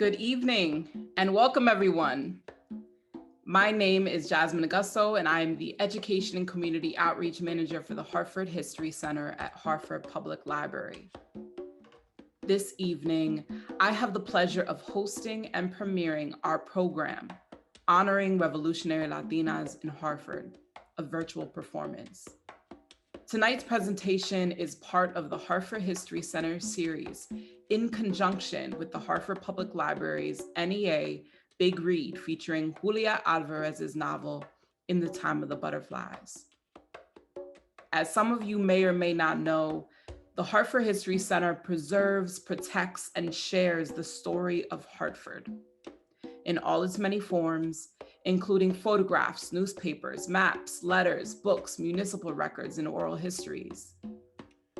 Good evening and welcome everyone. My name is Jasmin Agosto and I'm the Education and Community Outreach Manager for the Hartford History Center at Hartford Public Library. This evening, I have the pleasure of hosting and premiering our program, Honoring Revolutionary Latinas in Hartford, a virtual performance. Tonight's presentation is part of the Hartford History Center series in conjunction with the Hartford Public Library's NEA Big Read featuring Julia Alvarez's novel, In the Time of the Butterflies. As some of you may or may not know, the Hartford History Center preserves, protects, and shares the story of Hartford in all its many forms, including photographs, newspapers, maps, letters, books, municipal records, and oral histories.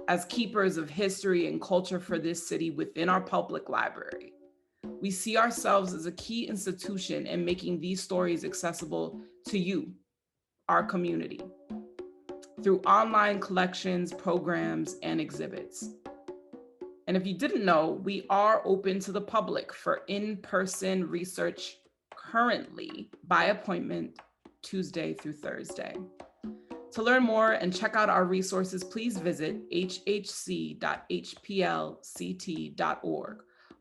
As keepers of history and culture for this city within our public library, we see ourselves as a key institution in making these stories accessible to you, our community, through online collections, programs, and exhibits. And if you didn't know, we are open to the public for in-person research currently by appointment Tuesday through Thursday. To learn more and check out our resources, please visit hhc.hplct.org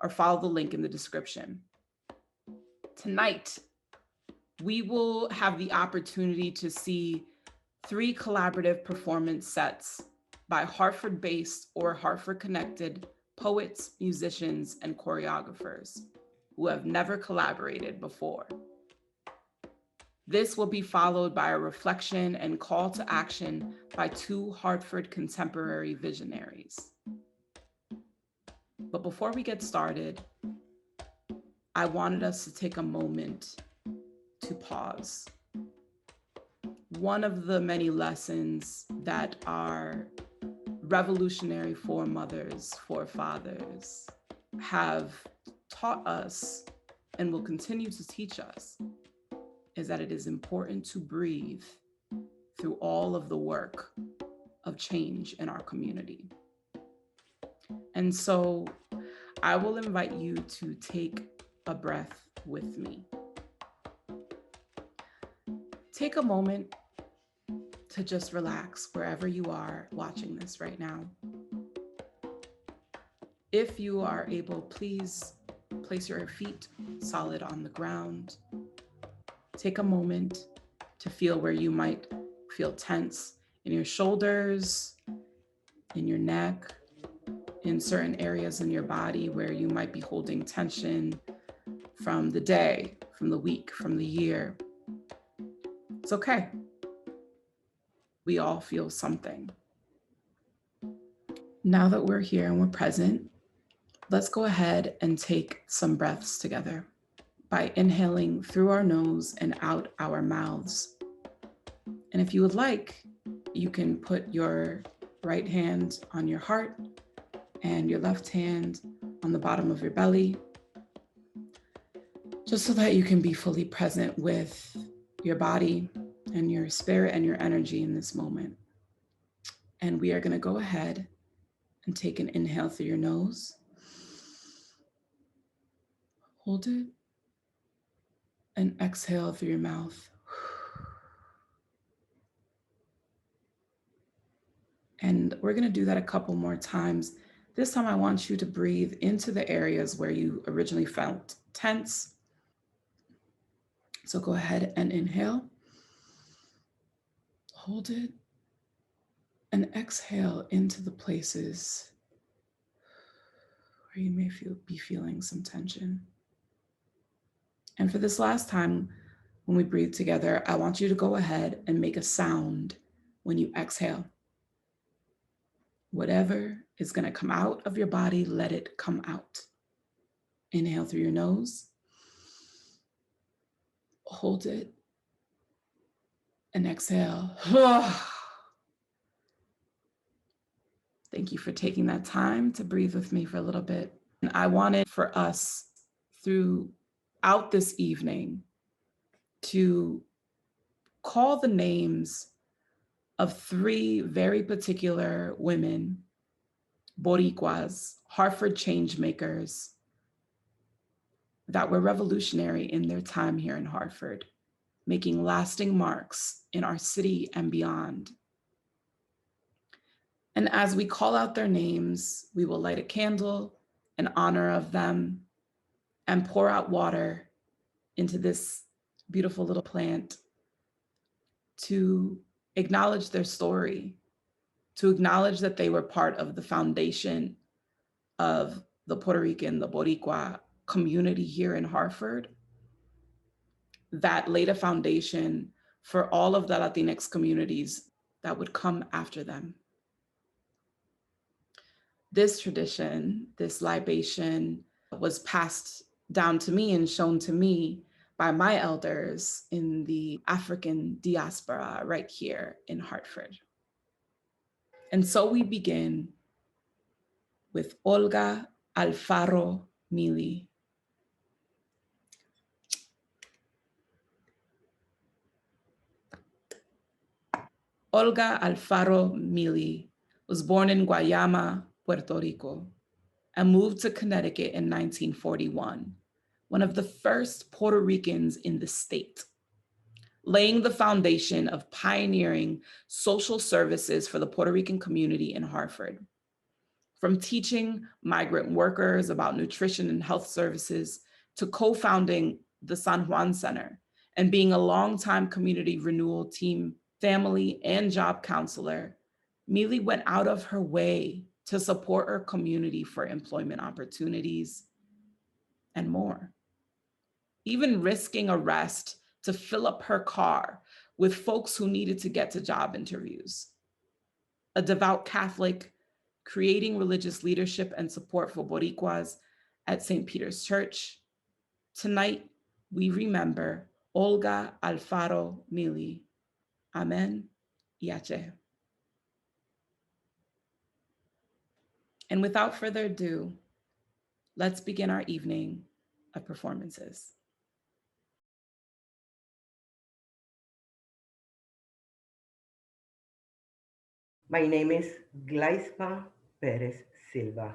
or follow the link in the description. Tonight, we will have the opportunity to see 3 collaborative performance sets by Hartford-based or Hartford-connected poets, musicians, and choreographers who have never collaborated before. This will be followed by a reflection and call to action by 2 Hartford contemporary visionaries. But before we get started, I wanted us to take a moment to pause. One of the many lessons that our revolutionary foremothers, forefathers have taught us and will continue to teach us is that it is important to breathe through all of the work of change in our community. And so I will invite you to take a breath with me. Take a moment to just relax wherever you are watching this right now. If you are able, please place your feet solid on the ground. Take a moment to feel where you might feel tense in your shoulders, in your neck, in certain areas in your body where you might be holding tension from the day, from the week, from the year. It's okay. We all feel something. Now that we're here and we're present, let's go ahead and take some breaths together by inhaling through our nose and out our mouths. And if you would like, you can put your right hand on your heart and your left hand on the bottom of your belly, just so that you can be fully present with your body and your spirit and your energy in this moment. And we are going to go ahead and take an inhale through your nose. Hold it. And exhale through your mouth. And we're going to do that a couple more times. This time I want you to breathe into the areas where you originally felt tense. So go ahead and inhale. Hold it. And exhale into the places where you may be feeling some tension. And for this last time, when we breathe together, I want you to go ahead and make a sound when you exhale. Whatever is going to come out of your body, let it come out. Inhale through your nose. Hold it. And exhale. Thank you for taking that time to breathe with me for a little bit. And I wanted for us throughout this evening to call the names of 3 very particular women, Boricuas, Hartford change makers, that were revolutionary in their time here in Hartford, making lasting marks in our city and beyond. And as we call out their names, we will light a candle in honor of them and pour out water into this beautiful little plant to acknowledge their story, to acknowledge that they were part of the foundation of the Puerto Rican, the Boricua community here in Hartford, that laid a foundation for all of the Latinx communities that would come after them. This tradition, this libation, was passed down to me and shown to me by my elders in the African diaspora right here in Hartford. And so we begin with Olga Alfaro Mili. Olga Alfaro Mili was born in Guayama, Puerto Rico, and moved to Connecticut in 1941, one of the first Puerto Ricans in the state, laying the foundation of pioneering social services for the Puerto Rican community in Hartford. From teaching migrant workers about nutrition and health services to co-founding the San Juan Center and being a longtime community renewal team, family, and job counselor, Mili went out of her way to support her community for employment opportunities and more, even risking arrest to fill up her car with folks who needed to get to job interviews. A devout Catholic, creating religious leadership and support for Boricuas at St. Peter's Church. Tonight, we remember Olga Alfaro Mili. Amen. Yache. And without further ado, let's begin our evening of performances. My name is Glaisma Perez-Silva,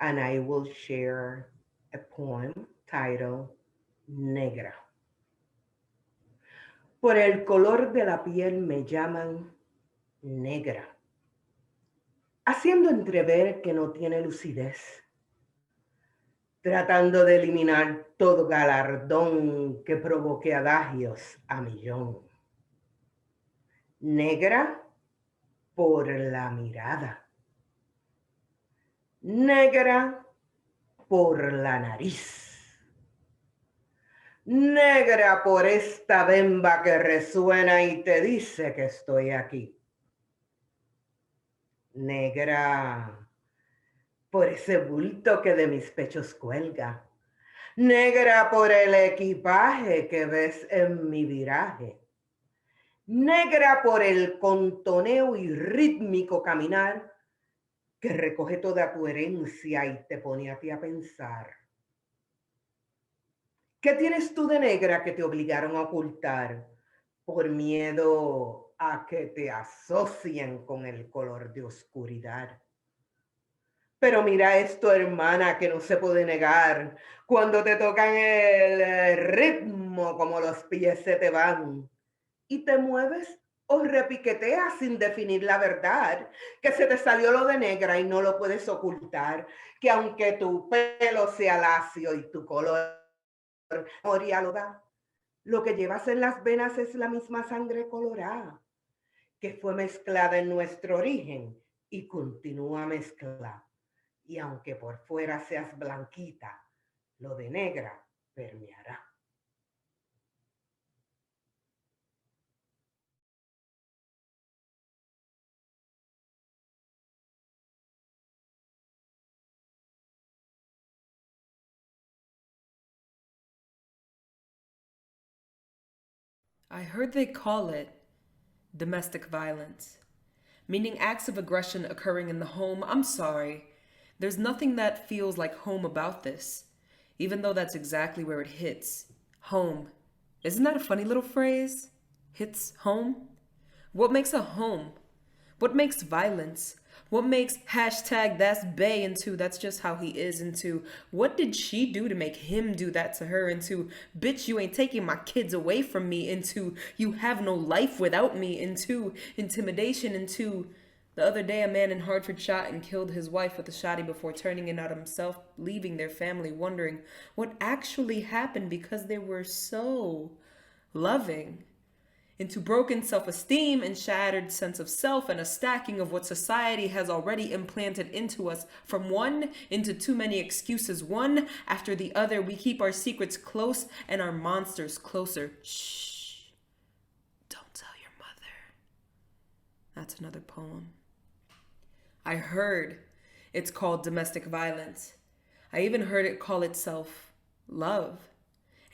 and I will share a poem titled Negra. Por el color de la piel me llaman negra, haciendo entrever que no tiene lucidez, tratando de eliminar todo galardón que provoque adagios a millón. Negra por la mirada, negra por la nariz, negra por esta bemba que resuena y te dice que estoy aquí, negra por ese bulto que de mis pechos cuelga, negra por el equipaje que ves en mi viraje, negra por el contoneo y rítmico caminar que recoge toda tu herencia y te pone a ti a pensar. ¿Qué tienes tú de negra que te obligaron a ocultar por miedo a que te asocien con el color de oscuridad? Pero mira esto, hermana, que no se puede negar. Cuando te tocan el ritmo, como los pies se te van, y te mueves o repiqueteas sin definir la verdad, que se te salió lo de negra y no lo puedes ocultar, que aunque tu pelo sea lacio y tu color memoria lo da, lo que llevas en las venas es la misma sangre colorada, que fue mezclada en nuestro origen y continúa mezclada. Y aunque por fuera seas blanquita, lo de negra permeará. I heard they call it domestic violence, meaning acts of aggression occurring in the home. I'm sorry. There's nothing that feels like home about this, even though that's exactly where it hits. Home. Isn't that a funny little phrase? Hits home? What makes a home? What makes violence? What makes hashtag that's bae into that's just how he is into what did she do to make him do that to her into bitch you ain't taking my kids away from me into you have no life without me into intimidation into the other day a man in Hartford shot and killed his wife with a shotty before turning it out himself, leaving their family wondering what actually happened because they were so loving. Into broken self-esteem and shattered sense of self and a stacking of what society has already implanted into us. From one into too many excuses, one after the other, we keep our secrets close and our monsters closer. Shh. Don't tell your mother. That's another poem. I heard it's called domestic violence. I even heard it call itself love.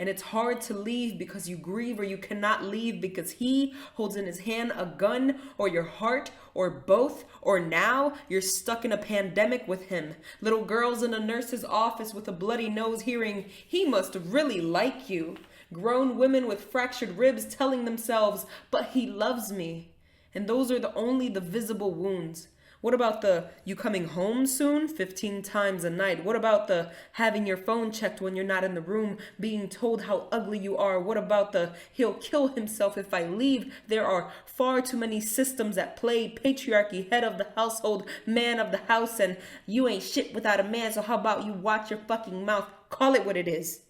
And it's hard to leave because you grieve, or you cannot leave because he holds in his hand a gun or your heart or both, or now you're stuck in a pandemic with him. Little girls in a nurse's office with a bloody nose hearing, he must really like you. Grown women with fractured ribs telling themselves, but he loves me. And those are the visible wounds. What about the you coming home soon 15 times a night? What about the having your phone checked when you're not in the room, being told how ugly you are? What about the he'll kill himself if I leave? There are far too many systems at play. Patriarchy, head of the household, man of the house, and you ain't shit without a man, so how about you watch your fucking mouth? Call it what it is.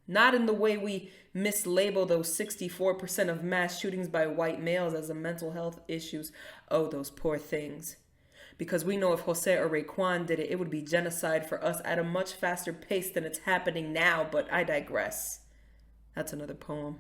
Not in the way we mislabel those 64% of mass shootings by white males as a mental health issues. Oh, those poor things. Because we know if Jose or Raekwon did it, it would be genocide for us at a much faster pace than it's happening now, but I digress. That's another poem.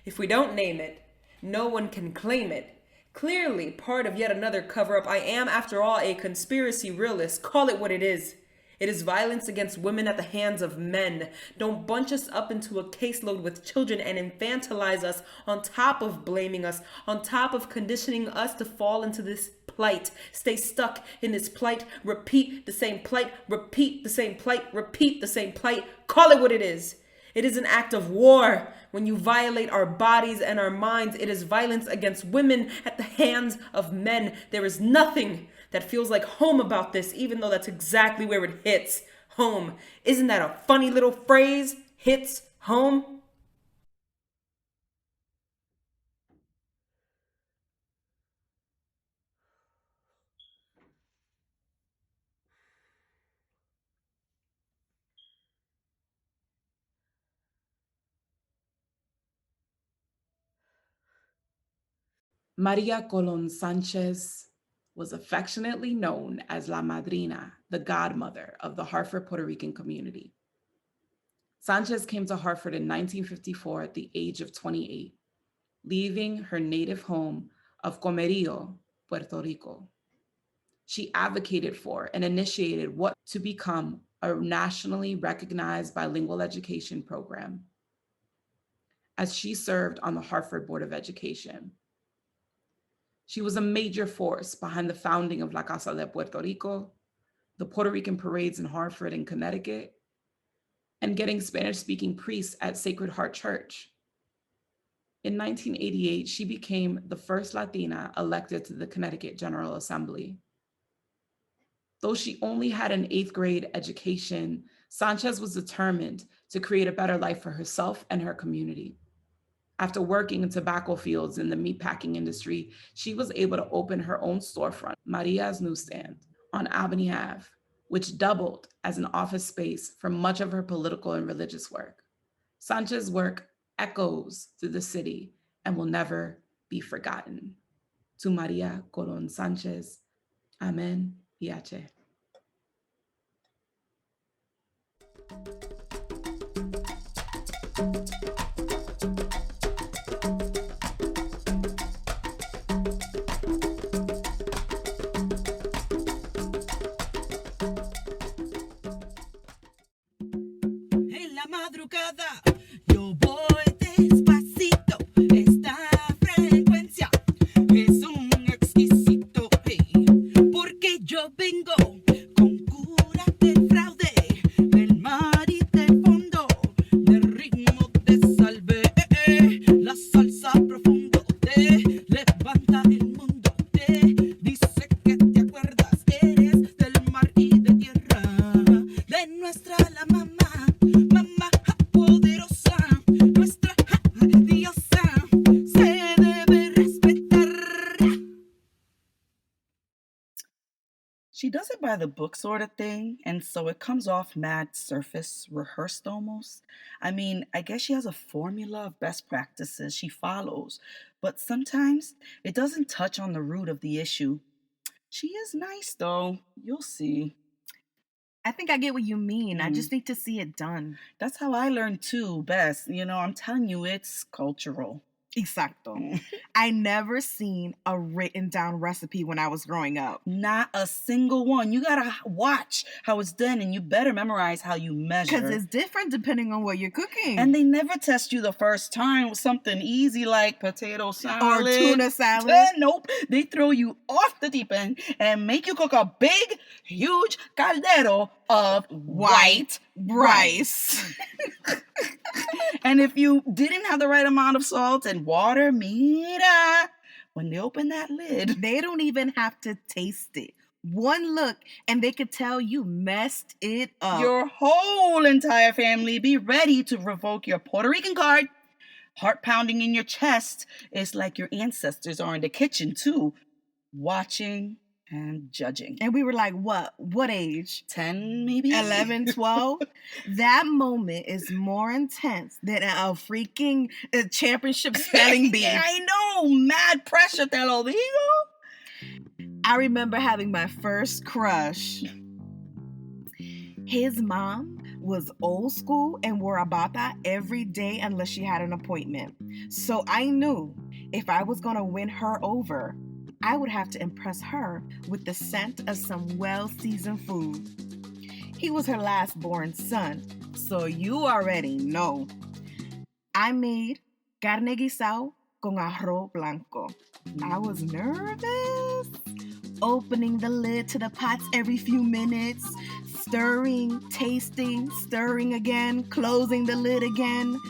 If we don't name it, no one can claim it. Clearly part of yet another cover-up. I am, after all, a conspiracy realist. Call it what it is. It is violence against women at the hands of men. Don't bunch us up into a caseload with children and infantilize us on top of blaming us, on top of conditioning us to fall into this plight. Stay stuck in this plight, repeat the same plight, repeat the same plight, repeat the same plight. Call it what it is. It is an act of war. When you violate our bodies and our minds, it is violence against women at the hands of men. There is nothing that feels like home about this, even though that's exactly where it hits home. Isn't that a funny little phrase? Hits home? Maria Colon Sanchez was affectionately known as La Madrina, the godmother of the Hartford Puerto Rican community. Sanchez came to Hartford in 1954 at the age of 28, leaving her native home of Comerío, Puerto Rico. She advocated for and initiated what to become a nationally recognized bilingual education program, as she served on the Hartford Board of Education. She was a major force behind the founding of La Casa de Puerto Rico, the Puerto Rican parades in Hartford and Connecticut, and getting Spanish-speaking priests at Sacred Heart Church. In 1988, she became the first Latina elected to the Connecticut General Assembly. Though she only had an 8th grade education, Sanchez was determined to create a better life for herself and her community. After working in tobacco fields in the meatpacking industry, she was able to open her own storefront, Maria's Newsstand, on Albany Ave, which doubled as an office space for much of her political and religious work. Sanchez's work echoes through the city and will never be forgotten. To Maria Colon Sanchez, Amen y H. Yo voy despacito, esta frecuencia es un exquisito, porque yo vengo con cura de fraude del marido. She does it by the book sort of thing, and so it comes off mad surface rehearsed almost. I mean, I guess she has a formula of best practices she follows, but sometimes it doesn't touch on the root of the issue. She is nice, though. You'll see. I think I get what you mean. I just need to see it done. That's how I learned too, best. You know, I'm telling you, it's cultural. Exacto. I never seen a written down recipe when I was growing up. Not a single one. You gotta watch how it's done, and you better memorize how you measure. Because it's different depending on what you're cooking. And they never test you the first time with something easy like potato salad. Or tuna salad. Nope. They throw you off the deep end and make you cook a big, huge caldero of white rice. And if you didn't have the right amount of salt and water, mira, when they open that lid, they don't even have to taste it. One look and they could tell you messed it up. Your whole entire family be ready to revoke your Puerto Rican card. Heart pounding in your chest is like your ancestors are in the kitchen too, watching and judging. And we were like, what age? 10 maybe? 11, 12? That moment is more intense than a freaking championship spelling bee. Yeah, I know. Mad pressure, te lo digo. I remember having my first crush. His mom was old school and wore a bata every day unless she had an appointment. So I knew if I was going to win her over, I would have to impress her with the scent of some well-seasoned food. He was her last born son, so you already know. I made carne guisado con arroz blanco. I was nervous, opening the lid to the pots every few minutes, stirring, tasting, stirring again, closing the lid again.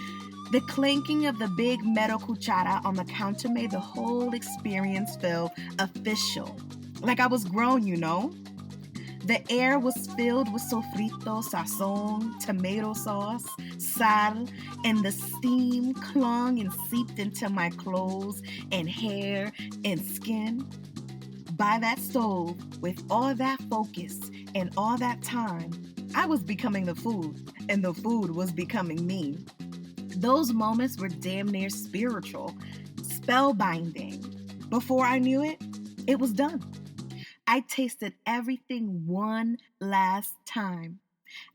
The clanking of the big metal cuchara on the counter made the whole experience feel official. Like I was grown, you know? The air was filled with sofrito, sazon, tomato sauce, sal, and the steam clung and seeped into my clothes and hair and skin. By that stove, with all that focus and all that time, I was becoming the food, and the food was becoming me. Those moments were damn near spiritual, spellbinding. Before I knew it, it was done. I tasted everything one last time.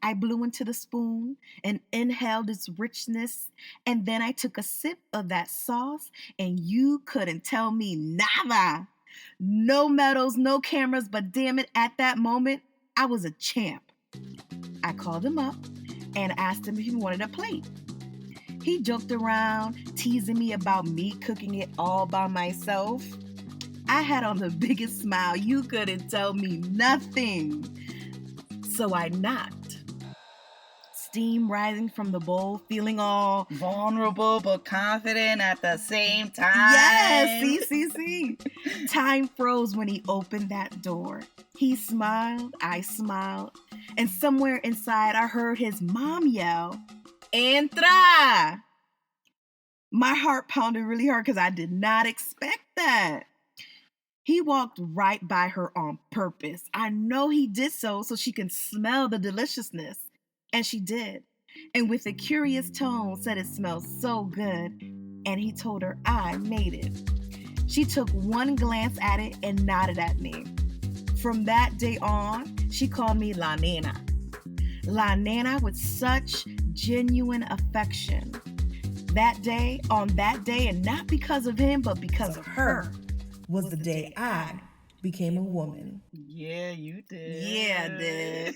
I blew into the spoon and inhaled its richness, and then I took a sip of that sauce, and you couldn't tell me nada. No medals, no cameras, but damn it, at that moment, I was a champ. I called him up and asked him if he wanted a plate. He joked around, teasing me about me cooking it all by myself. I had on the biggest smile. You couldn't tell me nothing. So I knocked. Steam rising from the bowl, feeling all vulnerable but confident at the same time. Yes, see. Time froze when he opened that door. He smiled, I smiled, and somewhere inside I heard his mom yell, "Entra!" My heart pounded really hard because I did not expect that. He walked right by her on purpose. I know he did so she can smell the deliciousness. And she did. And with a curious tone said it smelled so good. And he told her I made it. She took one glance at it and nodded at me. From that day on, she called me La Nena. La Nena with such genuine affection. That day, on that day, and not because of him, but because of her, was the day I became a woman. Yeah, you did. Yeah, I did.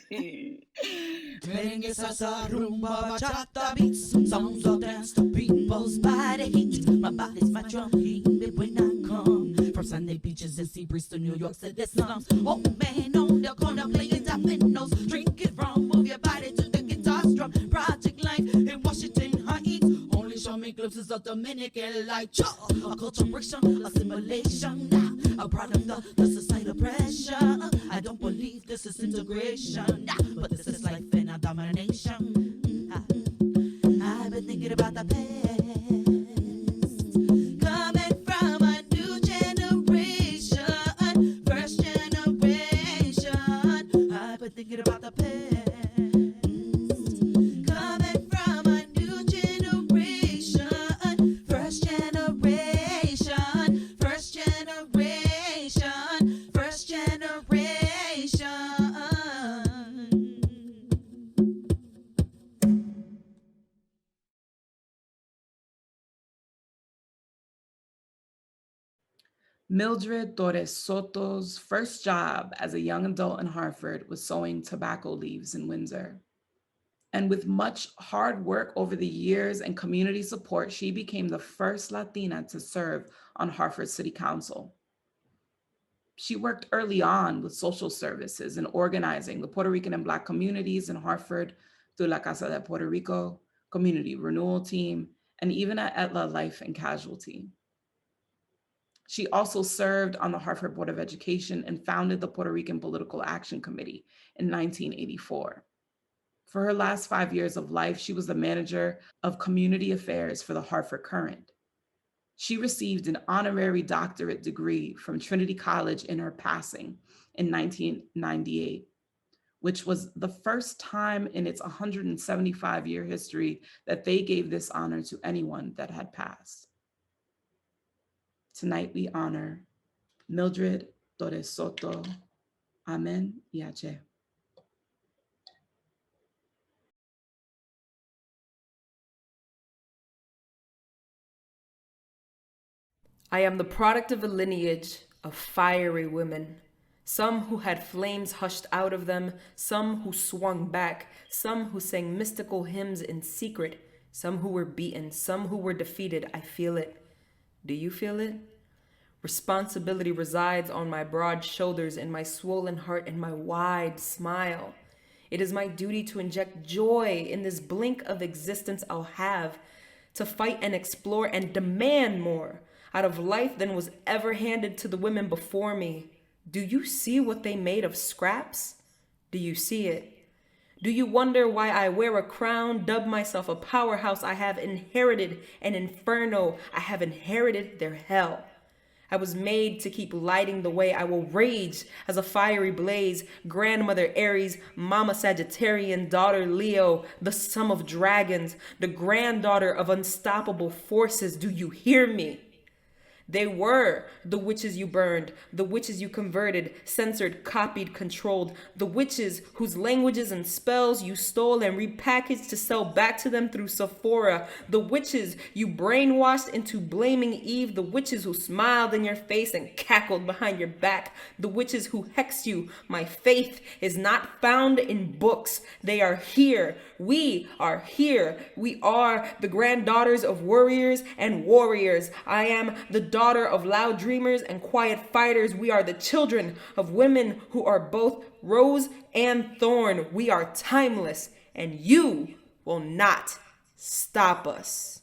Merengue, salsa, rumba, bachata beats, songs of dance to people's body heat. My body's my drum beat when I come from Sunday beaches and sea breeze to New York City slums. Oh man, on the corner playing dominoes, drinking rum, move your body to the guitar strum. Project Life in Washington Heights. Only show me glimpses of Dominican life. Acculturation, assimilation. A product of the societal pressure. I don't believe this is integration, but this is life and a domination. I've been thinking about the past, coming from a new generation, first generation. Mildred Torres Soto's first job as a young adult in Hartford was sewing tobacco leaves in Windsor. And with much hard work over the years and community support, she became the first Latina to serve on Hartford City Council. She worked early on with social services and organizing the Puerto Rican and Black communities in Hartford through La Casa de Puerto Rico, Community Renewal Team, and even at Etla Life and Casualty. She also served on the Hartford Board of Education and founded the Puerto Rican Political Action Committee in 1984. For her last 5 years of life, she was the manager of community affairs for the Hartford Current. She received an honorary doctorate degree from Trinity College in her passing in 1998, which was the first time in its 175-year history that they gave this honor to anyone that had passed. Tonight we honor Mildred Torres Soto. Amen y Ache. I am the product of a lineage of fiery women, some who had flames hushed out of them, some who swung back, some who sang mystical hymns in secret, some who were beaten, some who were defeated. I feel it. Do you feel it? Responsibility resides on my broad shoulders, in my swollen heart, and my wide smile. It is my duty to inject joy in this blink of existence I'll have, to fight and explore and demand more out of life than was ever handed to the women before me. Do you see what they made of scraps? Do you see it? Do you wonder why I wear a crown, dub myself a powerhouse? I have inherited an inferno. I have inherited their hell. I was made to keep lighting the way. I will rage as a fiery blaze. Grandmother Aries, Mama Sagittarian, daughter Leo, the sum of dragons, the granddaughter of unstoppable forces. Do you hear me? They were the witches you burned, the witches you converted, censored, copied, controlled, the witches whose languages and spells you stole and repackaged to sell back to them through Sephora, the witches you brainwashed into blaming Eve, the witches who smiled in your face and cackled behind your back, the witches who hexed you. My faith is not found in books. They are here. We are here. We are the granddaughters of warriors and warriors. I am the daughter of loud dreamers and quiet fighters. We are the children of women who are both rose and thorn. We are timeless, and you will not stop us.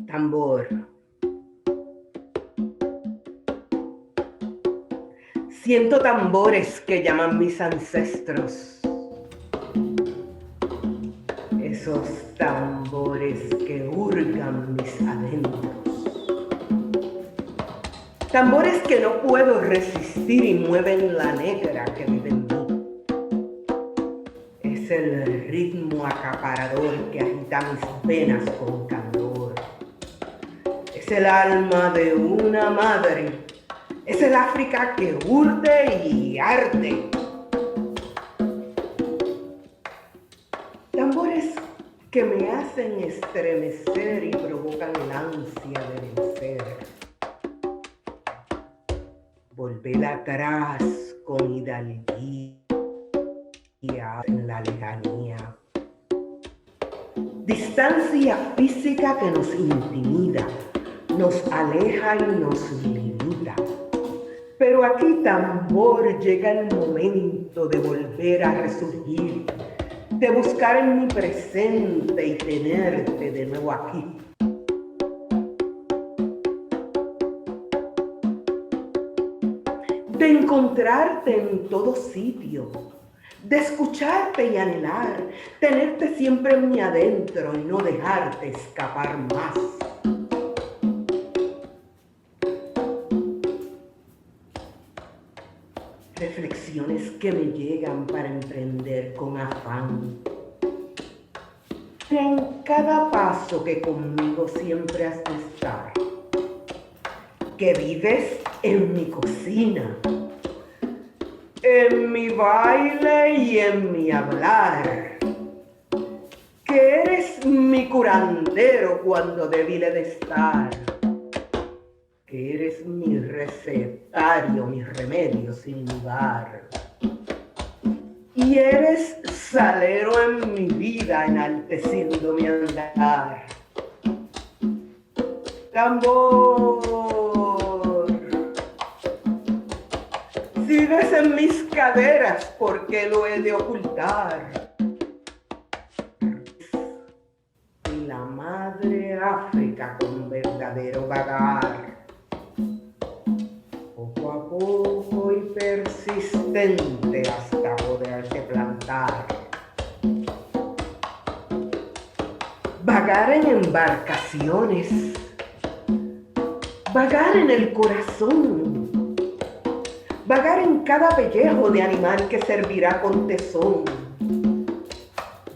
Tambor. Siento tambores que llaman mis ancestros. Esos tambores que hurgan mis adentros. Tambores que no puedo resistir y mueven la negra que vive en mí. Es el ritmo acaparador que agita mis venas con candor. Es el alma de una madre. Es el África que urde y arde. Tambores que me hacen estremecer y provocan el ansia de vencer. Volver atrás con hidalguía en la lejanía. Distancia física que nos intimida, nos aleja y nos limita. Pero aquí, tambor, llega el momento de volver a resurgir, de buscar en mi presente y tenerte de nuevo aquí. De encontrarte en todo sitio, de escucharte y anhelar, tenerte siempre en mi adentro y no dejarte escapar más. reflexiones que me llegan para emprender con afán. En cada paso que conmigo siempre has de estar, que vives en mi cocina, en mi baile y en mi hablar, que eres mi curandero cuando débil he de estar, que eres mi recetario, mi remedio sin lugar, y eres salero en mi vida enalteciendo mi andar. Tambor, si ves en mis caderas, ¿por qué lo he de ocultar? La madre África con verdadero vagar, poco a poco y persistente hasta poderte plantar. Vagar en embarcaciones, vagar en el corazón, vagar en cada pellejo de animal que servirá con tesón,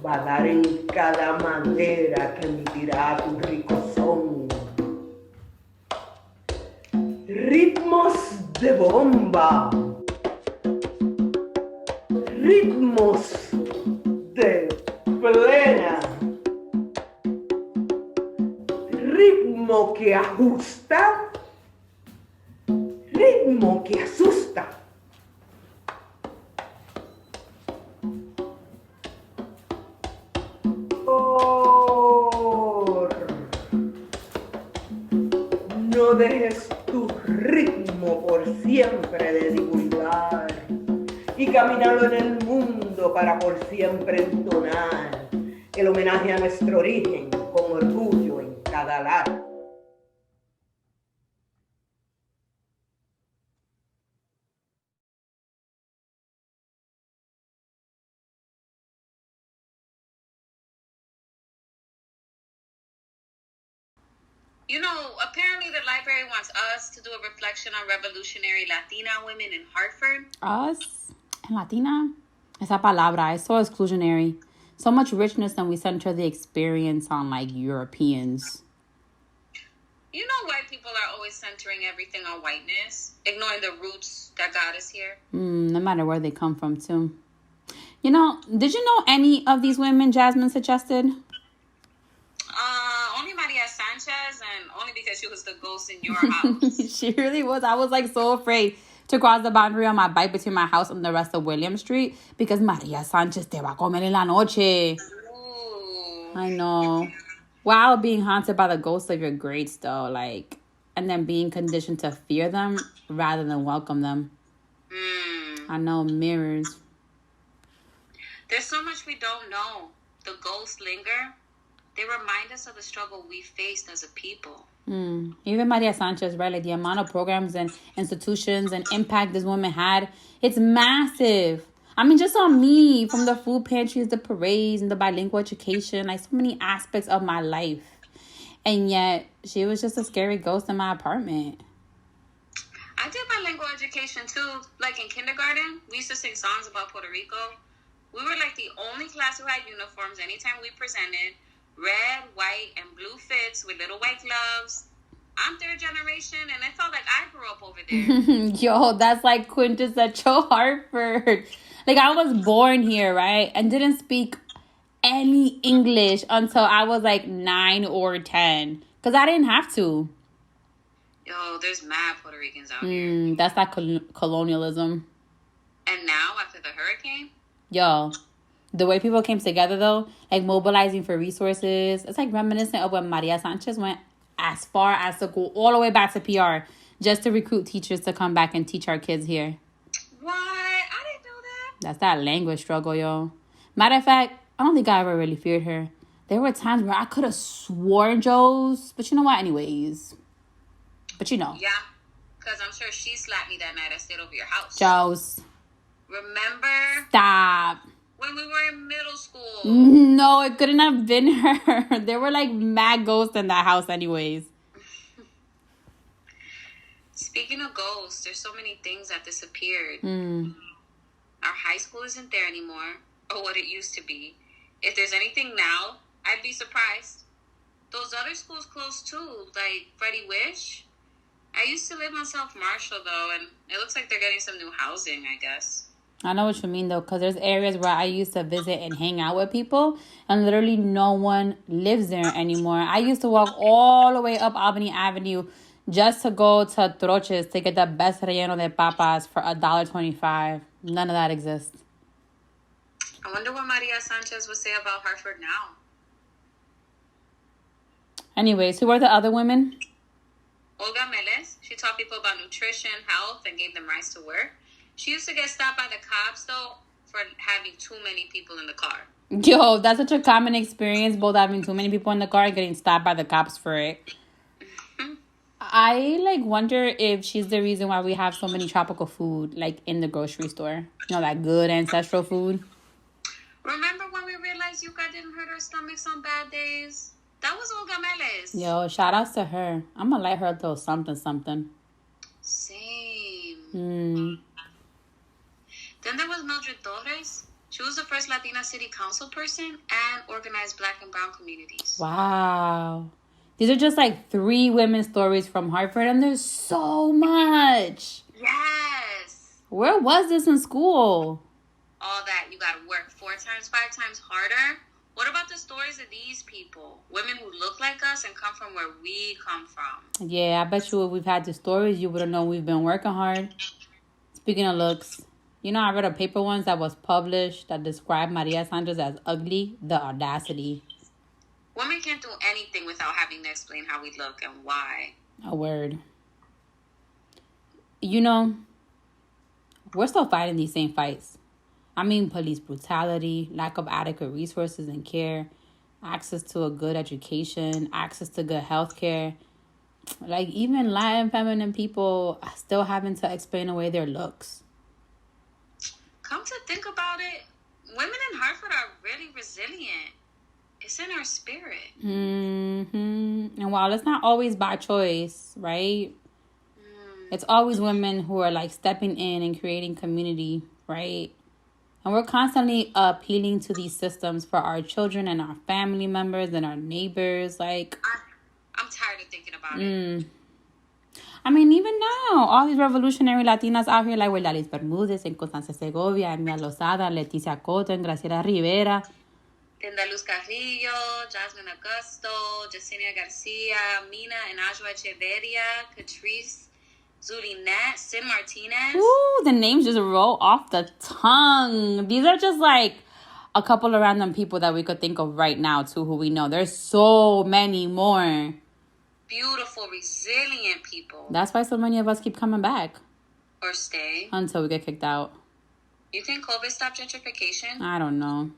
vagar en cada madera que emitirá tu rico son. Ritmos de bomba, ritmos de plena, ritmo que ajusta, ritmo que asusta. No dejes tu ritmo por siempre de divulgar y caminarlo en el mundo para por siempre entonar el homenaje a nuestro origen con orgullo en cada lado. You know, apparently the library wants us to do a reflection on revolutionary Latina women in Hartford. Us and Latina? Esa palabra is so exclusionary. So much richness, and we center the experience on, like, Europeans. You know, white people are always centering everything on whiteness, ignoring the roots that got us here. No matter where they come from, too. You know, did you know any of these women Jasmin suggested? Only Maria Sanchez, and only because she was the ghost in your house. She really was. I was, like, so afraid to cross the boundary on my bike between my house and the rest of William Street because Maria Sanchez te va a comer en la noche. Ooh. I know. While being haunted by the ghosts of your greats, though, like, and then being conditioned to fear them rather than welcome them. I know, mirrors. There's so much we don't know. The ghosts linger. They remind us of the struggle we faced as a people. Even Maria Sanchez, right? Like, the amount of programs and institutions and impact this woman had, it's massive. I mean, just on me, from the food pantries, the parades, and the bilingual education, like, so many aspects of my life. And yet, she was just a scary ghost in my apartment. I did bilingual education, too. Like, in kindergarten, we used to sing songs about Puerto Rico. We were, like, the only class who had uniforms anytime we presented. Red, white, and blue fits with little white gloves. I'm third generation, and it felt like I grew up over there. Yo, that's like quintessential Hartford. Like, I was born here, right? And didn't speak any English until I was like 9 or 10. Because I didn't have to. Yo, there's mad Puerto Ricans out here. That's that colonialism. And now, after the hurricane? Yo, the way people came together, though, like mobilizing for resources, it's like reminiscent of when Maria Sanchez went as far as to go all the way back to PR just to recruit teachers to come back and teach our kids here. What? I didn't know that. That's that language struggle, yo. Matter of fact, I don't think I ever really feared her. There were times where I could have sworn Joe's, but you know what? Anyways. But you know. Yeah, because I'm sure she slapped me that night I stayed over your house. Joe's. Remember? Stop. When we were in middle school. No, it couldn't have been her. There were like mad ghosts in that house anyways. Speaking of ghosts, there's so many things that disappeared. Mm. Our high school isn't there anymore, or what it used to be. If there's anything now, I'd be surprised. Those other schools closed too, like Freddie Wish. I used to live on South Marshall, though, and it looks like they're getting some new housing, I guess. I know what you mean, though, because there's areas where I used to visit and hang out with people, and literally no one lives there anymore. I used to walk all the way up Albany Avenue just to go to Troches to get the best relleno de papas for $1.25. None of that exists. I wonder what Maria Sanchez would say about Hartford now. Anyways, who are the other women? Olga Melez. She taught people about nutrition, health, and gave them rights to work. She used to get stopped by the cops, though, for having too many people in the car. Yo, that's such a common experience, both having too many people in the car and getting stopped by the cops for it. I, wonder if she's the reason why we have so many tropical food, in the grocery store. You know, that good ancestral food. Remember when we realized Yuka didn't hurt our stomachs on bad days? That was Olga Melez. Yo, shout outs to her. I'm gonna let her a little something. Same. Then there was Mildred Torres. She was the first Latina city council person and organized Black and brown communities. Wow. These are just 3 women's stories from Hartford, and there's so much. Yes. Where was this in school? All that. You gotta work 4 times, 5 times harder. What about the stories of these people? Women who look like us and come from where we come from. Yeah, I bet you if we've had the stories, you would have known we've been working hard. Speaking of looks, I read a paper once that was published that described Maria Sanchez as ugly. The audacity. Women can't do anything without having to explain how we look and why. A word. We're still fighting these same fights. I mean, police brutality, lack of adequate resources and care, access to a good education, access to good health care. Even Latin feminine people still having to explain away their looks. Come to think about it, women in Hartford are really resilient. It's in our spirit. And while it's not always by choice, right? It's always women who are stepping in and creating community, right? And we're constantly appealing to these systems for our children and our family members and our neighbors. I'm tired of thinking about it. I mean, even now, all these revolutionary Latinas out here, with Lalis Bermudez and Constanza Segovia, Emia Lozada, Leticia Cotto, and Graciela Rivera. Linda Luz Carrillo, Jasmin Agosto, Yesenia Garcia, Mina and Ajwa Echeverria, Catrice, Zulynette, Sin Martinez. Ooh, the names just roll off the tongue. These are just a couple of random people that we could think of right now, too, who we know. There's so many more. Beautiful, resilient people. That's why so many of us keep coming back. Or stay. Until we get kicked out. You think COVID stopped gentrification? I don't know.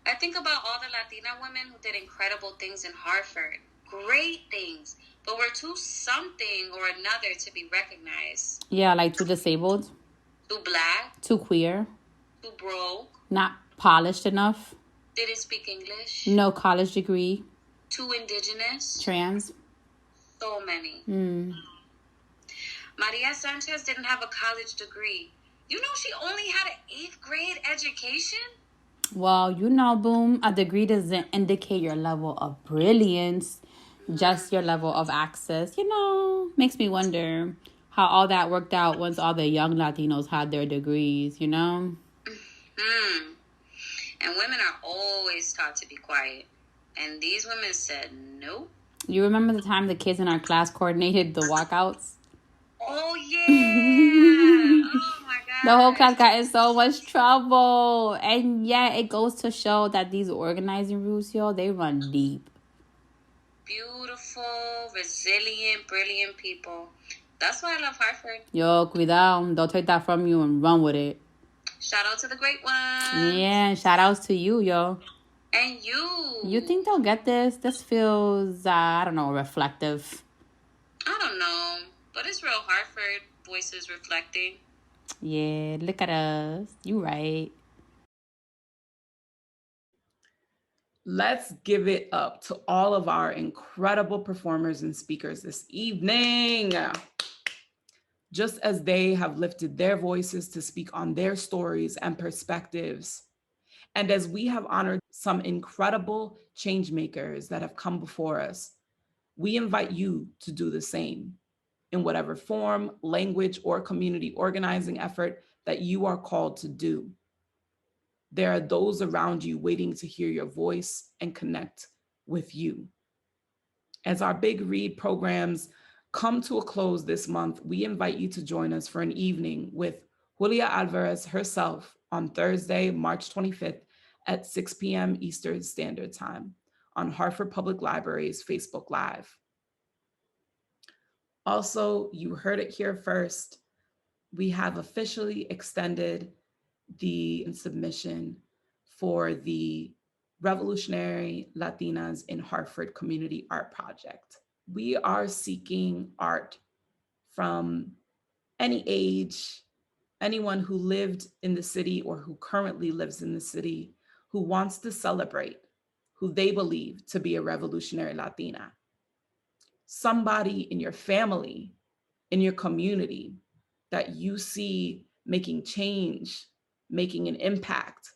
I think about all the Latina women who did incredible things in Hartford. Great things. But we're too something or another to be recognized. Yeah, too disabled. Too black. Too queer. Too broke. Not polished enough. Didn't speak English. No college degree. Too indigenous. Trans. So many. Maria Sanchez didn't have a college degree. You know she only had an 8th grade education? Well, boom, a degree doesn't indicate your level of brilliance, just your level of access. Makes me wonder how all that worked out once all the young Latinos had their degrees, And women are always taught to be quiet. And these women said no. You remember the time the kids in our class coordinated the walkouts? Oh, yeah. Oh, my God. The whole class got in so much trouble. And yeah, it goes to show that these organizing roots, they run deep. Beautiful, resilient, brilliant people. That's why I love Hartford. Yo, cuidado. Don't take that from you and run with it. Shout out to the great ones. Yeah, shout outs to you, yo. And you. You think they'll get this? This feels, I don't know, reflective. I don't know. But it's real Hartford voices reflecting. Yeah, look at us. You right. Let's give it up to all of our incredible performers and speakers this evening. Just as they have lifted their voices to speak on their stories and perspectives, and as we have honored some incredible change makers that have come before us, we invite you to do the same in whatever form, language, or community organizing effort that you are called to do. There are those around you waiting to hear your voice and connect with you. As our Big Read programs come to a close this month, we invite you to join us for an evening with Julia Alvarez herself on Thursday, March 25th at 6 p.m. Eastern Standard Time on Hartford Public Library's Facebook Live. Also, you heard it here first. We have officially extended the submission for the Revolutionary Latinas in Hartford Community Art Project. We are seeking art from any age, anyone who lived in the city or who currently lives in the city, who wants to celebrate who they believe to be a revolutionary Latina. Somebody in your family, in your community that you see making change, making an impact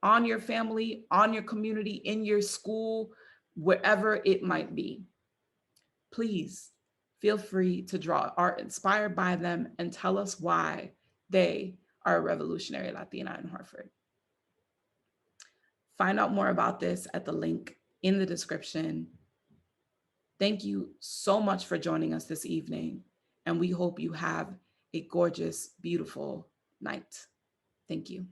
on your family, on your community, in your school, wherever it might be. Please feel free to draw art inspired by them and tell us why they are a revolutionary Latina in Hartford. Find out more about this at the link in the description. Thank you so much for joining us this evening, and we hope you have a gorgeous, beautiful night. Thank you.